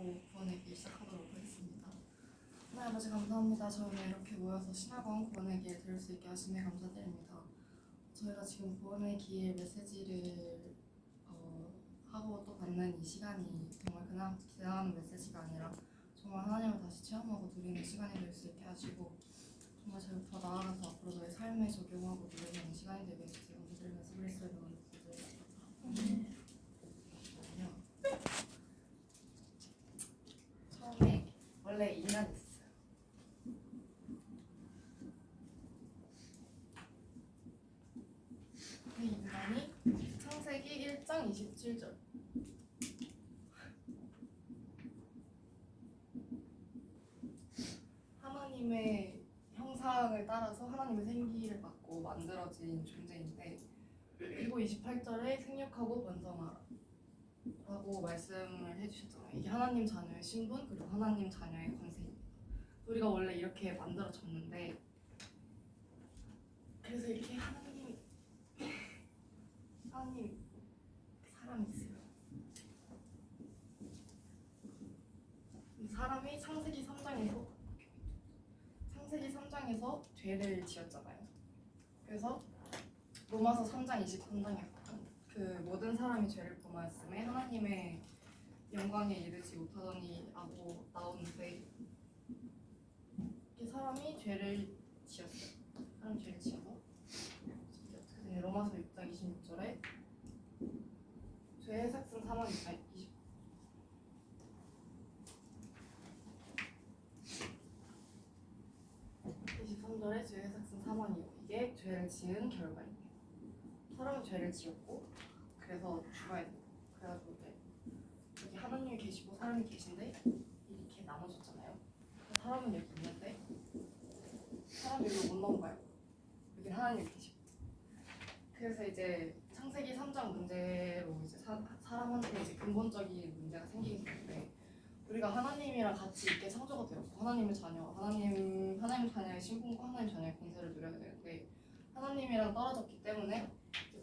하고 구원에게 시작하도록 하겠습니다. 하나님 아버지 감사합니다. 저희는 이렇게 모여서 신학원 구원에게 들을 수 있게 하심에 감사드립니다. 저희가 지금 구원의 메시지를 하고 또 받는 이 시간이 정말 그냥 지나가는 메시지가 아니라 정말 하나님을 다시 체험하고 누리는 시간이 될 수 있게 하시고 정말 저희부터 나아가서 앞으로 저희 삶에 적용하고 누리는 시간이 되게 해주세요. 감사드리면서 그리스도의 이름으로 기도드립니다. 처음에 원래 인간이 있었어요. 그 인간이 창세기 1장 27절 하나님의 형상을 따라서 하나님의 생기를 받고 만들어진 존재인데 그리고 28절에 생육하고 번성하라 라고 말씀을 해주셨잖아요. 이게 하나님 자녀의 신분 그리고 하나님 자녀의 권세입니다. 우리가 원래 이렇게 만들어졌는데 그래서 이렇게 하나님 사람이 있어요. 사람이 창세기 3장에서 죄를 지었잖아요. 그래서 로마서 3장 23장에 그 모든 사람이 죄를 범하였음에 하나님의 영광에 이르지 못하더니 하고 나오는데 이 사람이 죄를 지었어요. 사람이 죄를 지어서 로마서 6장 26절에 죄의 삭슨 23절에 죄의 삭슨 사망이요 이게 죄를 지은 결과입니다. 사람은 죄를 지었고 그래서 죽어야 돼요. 그래가지고 이제 여기 하나님이 계시고 사람이 계신데 이렇게 나눠졌잖아요. 사람은 여기 있는데 사람이 여기 못 넘어가요. 여기 하나님이 계시고 그래서 이제 창세기 3장 문제로 이제 사람한테 이제 근본적인 문제가 생기게 되는데 우리가 하나님이랑 같이 있게 창조가 되었고 하나님의 자녀, 하나님 자녀의 신분과 하나님 자녀의 권세를 누려야 되는데 하나님이랑 떨어졌기 때문에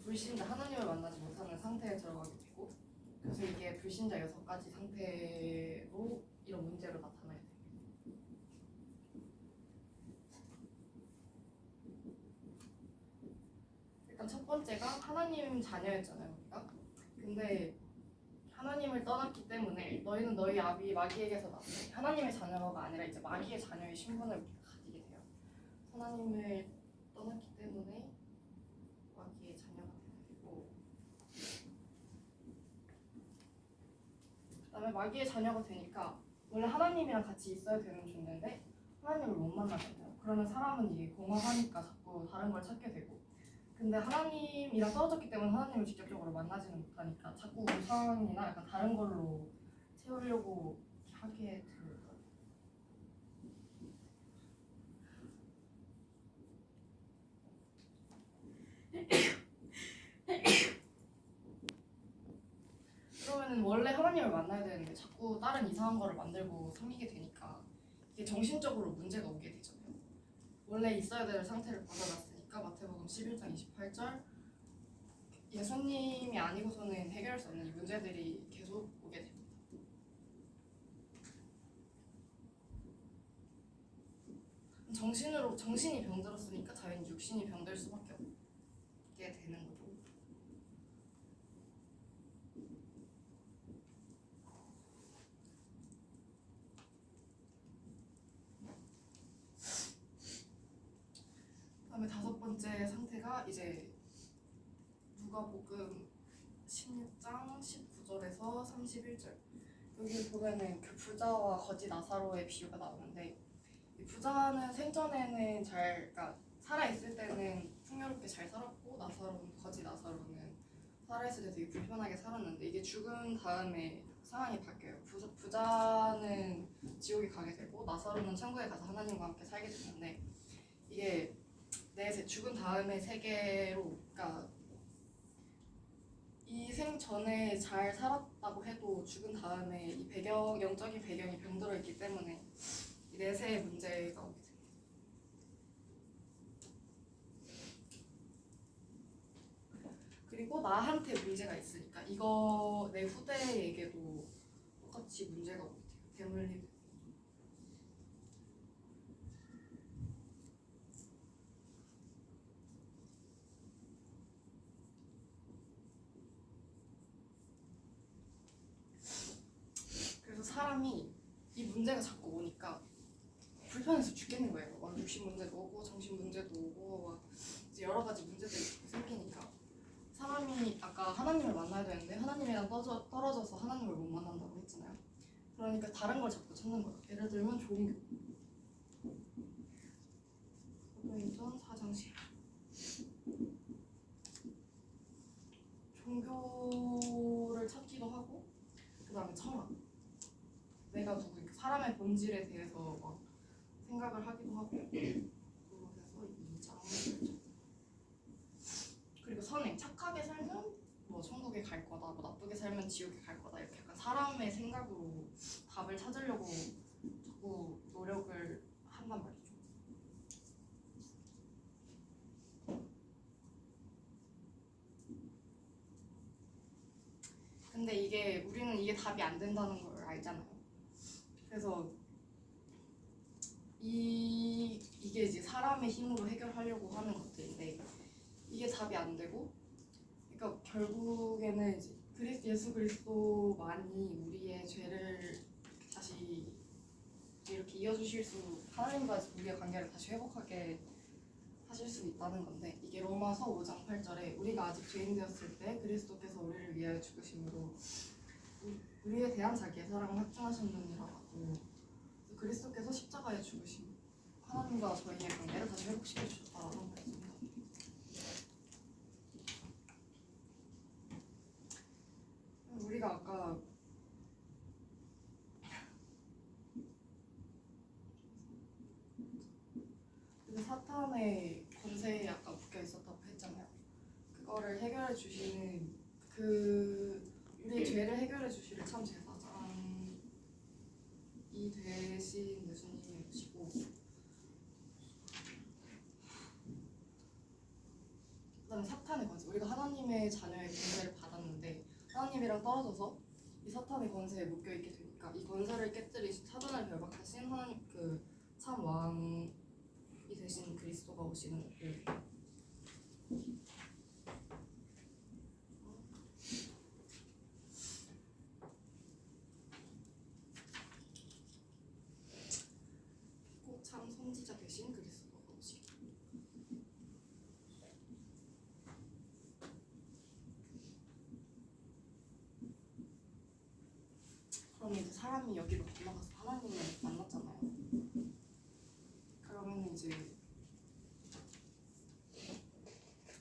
불신자, 하나님을 만나지 못하는 상태에 들어가게 되고 그래서 이게 불신자 6가지 상태로 이런 문제로 나타나야 돼요. 일단 첫 번째가 하나님 자녀였잖아요, 우리가. 근데 하나님을 떠났기 때문에 너희는 너희 아비 마귀에게서 났어. 하나님의 자녀가 아니라 이제 마귀의 자녀의 신분을 우리가 가지게 돼요. 하나님을 떠났기 때문에 마귀의 자녀가 되고 그다음에 마귀의 자녀가 되니까 원래 하나님이랑 같이 있어야 되는 존재인데 하나님을 못 만나잖아요. 그러면 사람은 이게 공허하니까 자꾸 다른 걸 찾게 되고 근데 하나님이랑 떨어졌기 때문에 하나님을 직접적으로 만나지는 못하니까 자꾸 우상이나 약간 다른 걸로 채우려고 하게 되는 거예요. 그러면은 원래 하나님을 만나야 되는데 자꾸 다른 이상한 거를 만들고 섬기게 되니까 이게 정신적으로 문제가 오게 되잖아요. 원래 있어야 될 상태를 벗어났으니까 마태복음 11장 28절 예수님이 아니고서는 해결할 수 없는 이 문제들이 계속 오게 됩니다. 정신이 병들었으니까 자연히 육신이 병들 수밖에 없게 되는 거죠. 그다음에 5번째 상태가 이제 누가복음 16장 19절에서 31절 여기 보면은 그 부자와 거지 나사로의 비유가 나오는데 이 부자는 생전에는 그러니까 살아있을 때는 풍요롭게 잘 살았고 거지 나사로는 살아있을 때 되게 불편하게 살았는데 이게 죽은 다음에 상황이 바뀌어요. 부자는 지옥에 가게 되고 나사로는 천국에 가서 하나님과 함께 살게 되는데 이게 죽은 다음의 세계로 그러니까 이 생 전에 잘 살았다고 해도 죽은 다음에 이 영적인 배경이 병들어 있기 때문에 이 내세의 문제가 오게 됩니다. 그리고 나한테 문제가 있으니까 이거 내 후대에게도 똑같이 문제가 오게 돼요. 대물림. 그래서 사람이 이 문제가 자꾸 오니까 불편해서 죽겠는 거예요. 막 육신 문제도 오고 정신 문제도 오고 막 이제 여러 가지 문제들이 자꾸 생기니까 사람이 아까 하나님을 만나야 되는데 하나님이랑 떨어져서 하나님을 못 만난다고 했잖아요. 그러니까 다른 걸 자꾸 찾는 거예요. 예를 들면 종교. 사도행전 4장 10. 종교를 찾기도 하고 그 다음에 철학. 내가 누구인가 사람의 본질에 대해서 막 생각을 하기도 하고 그래서 2장 그리고 선행 착하게 살면 뭐 천국에 갈 거다 뭐 나쁘게 살면 지옥에 갈 거다 이렇게 약간 사람의 생각으로 답을 찾으려고 자꾸 노력을 한단 말이죠. 근데 우리는 이게 답이 안 된다는 걸 알잖아요. 그래서 이게 이제 사람의 힘으로 해결하려고 하는 것들인데 이게 답이 안 되고 그러니까 결국에는 이제 예수 그리스도만이 우리의 죄를 다시 이렇게 이어주실 수 하나님과 우리의 관계를 다시 회복하게 하실 수 있다는 건데 이게 로마서 5장 8절에 우리가 아직 죄인 되었을 때 그리스도께서 우리를 위하여 죽으심으로 우리에 대한 자기의 사랑을 확증하셨느니라 하고 그리스도께서 십자가에 죽으심 하나님과 저희의 관계를 다시 회복시켜 주셨다라고 말씀합니다. 우리가 아까 사탄의 권세에 아까 묶여 있었다고 했잖아요. 그거를 해결해 주시는 우리의 죄를 해결해 주시를 참 제사장이 되신 예수님이시고 그다음에 사탄의 권세 우리가 하나님의 자녀의 권세를 받았는데 하나님이랑 떨어져서 이 사탄의 권세에 묶여 있게 되니까 이 권세를 깨뜨리신 사단을 결박하신 하나님 참 왕이 되신 그리스도가 오시는 거고 꼭 참 선지자 되신 그리스도가 오시고 그럼 이제 사람이 여기로 건너가서 하나님을 만났잖아요. 그러면 이제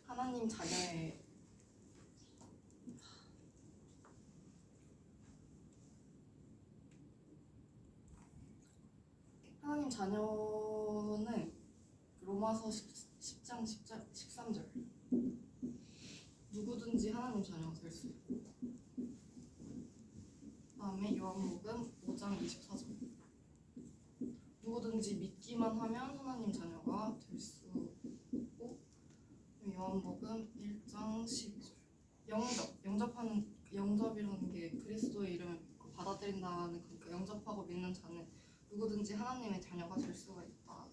하나님 자녀의 하나님 자녀는 로마서 10장 13절 누구든지 하나님 자녀가 될 수 있고 그 다음에 요한복음 5장 24절 누구든지 믿기만 하면 하나님 자녀가 될 수 있고 요한복음 1장 12절 영접이라는 게 그리스도의 이름을 믿고 받아들인다는 거니까 영접하고 믿는 자는 누구든지 하나님의 자녀가 될 수가 있다.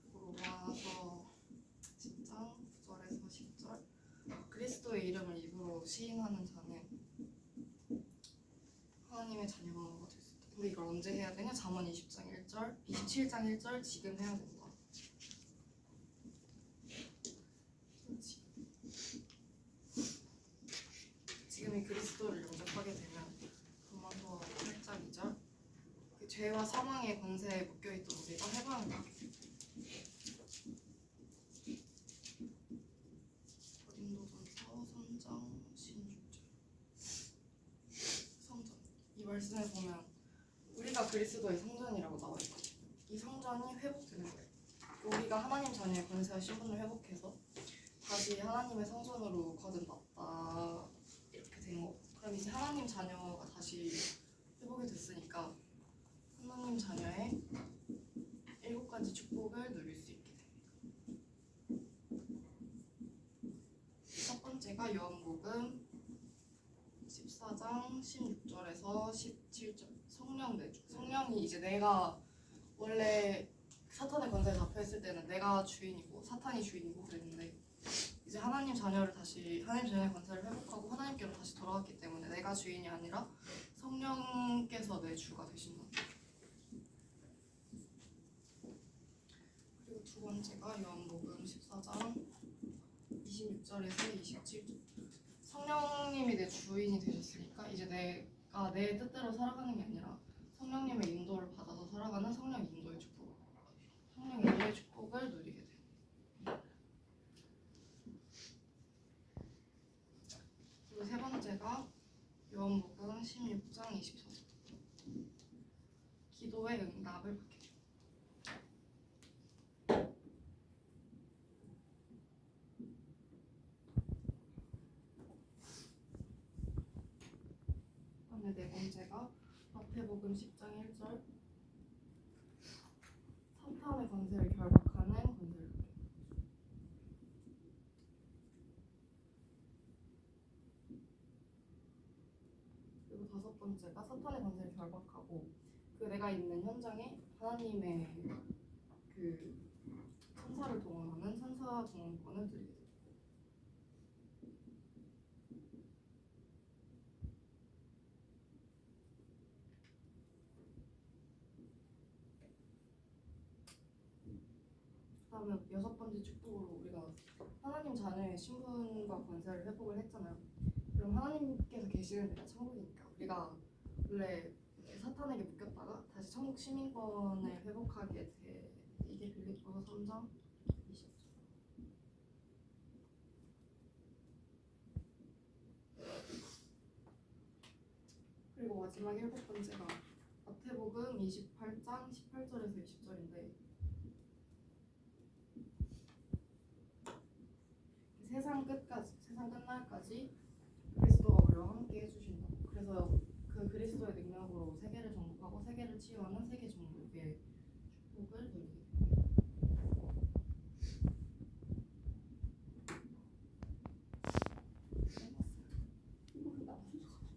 그리고 로마서 10장 9절에서 10절 그리스도의 이름을 입으로 시인하는 자는 하나님의 자녀가 될 수 있다. 근데 이걸 언제 해야 되냐? 잠언 20장 1절, 27장 1절 지금 해야 된다. 지금이 그리스도를 영접하게 되면 로마서 8장 2절 그 죄와 사망의 권세에 묶여있던 우리가 해방을 받게 됩니다. 고린도전서 3장 16절 성전 이 말씀에 보면 우리가 그리스도의 성전이라고 나와 있거든요. 이 성전이 회복되는 거예요. 우리가 하나님 자녀의 권세와 신분을 회복해서 다시 하나님의 성전으로 거듭났다 이렇게 된 거. 그럼 이제 하나님 자녀가 다시 회복이 됐으니까 하나님 자녀의 7가지 축복을 누릴 수 있게 됩니다. 첫 번째가 요한복음 14장 16절에서 17절 성령 내주. 성령이 이제 내가 원래 사탄의 권세에 잡혀 있을 때는 내가 주인이고 사탄이 주인이고 그랬는데 이제 하나님 자녀를 다시 하나님 자녀의 권세를 회복하고 하나님께로 다시 돌아왔기 때문에 내가 주인이 아니라 성령께서 내 주가 되신 거예요. 그리고 두 번째가 요한복음 14장 26절에서 27절. 성령님이 내 주인이 되셨으니까 이제 내가 내 뜻대로 살아가는 게 아니라 성령님의 인도를 받아서 살아가는 성령 인도의 축복. 성령 인도의 축복을 누리게 돼요. 그리고 세 번째가 요한복음 16장 24절. 기도의 응답을 받게 돼요. 그다음에 네 번째가 마태복음 10장 1절. 사탄의 권세를 결박하는 권세를 누려요. 그리고 다섯 번째가 사탄의 권세를 결박하고 그 내가 있는 현장에 하나님의 그 천사를 동원하는 천사 동원권을 누리게 돼요. 그다음에 여섯 번째 축복으로 우리가 하나님 자녀의 신분과 권세를 회복을 했잖아요. 그럼 하나님께서 계시는 데가 천국이니까 우리가 원래 사탄에게 묶였다가 다시 천국 시민권을 회복하게 돼. 이게 빌립보서 3장 20절. 그리고 마지막 일곱 번째가 마태복음 28장 18절에서 20절인데 세상 끝까지, 세상 끝날까지 그리스도가 우리와 함께 해주신다고. 그래서 그 그리스도의 능력으로 세계를 정복하고 세계를 치유하는 세계 정복의 축복을 누리게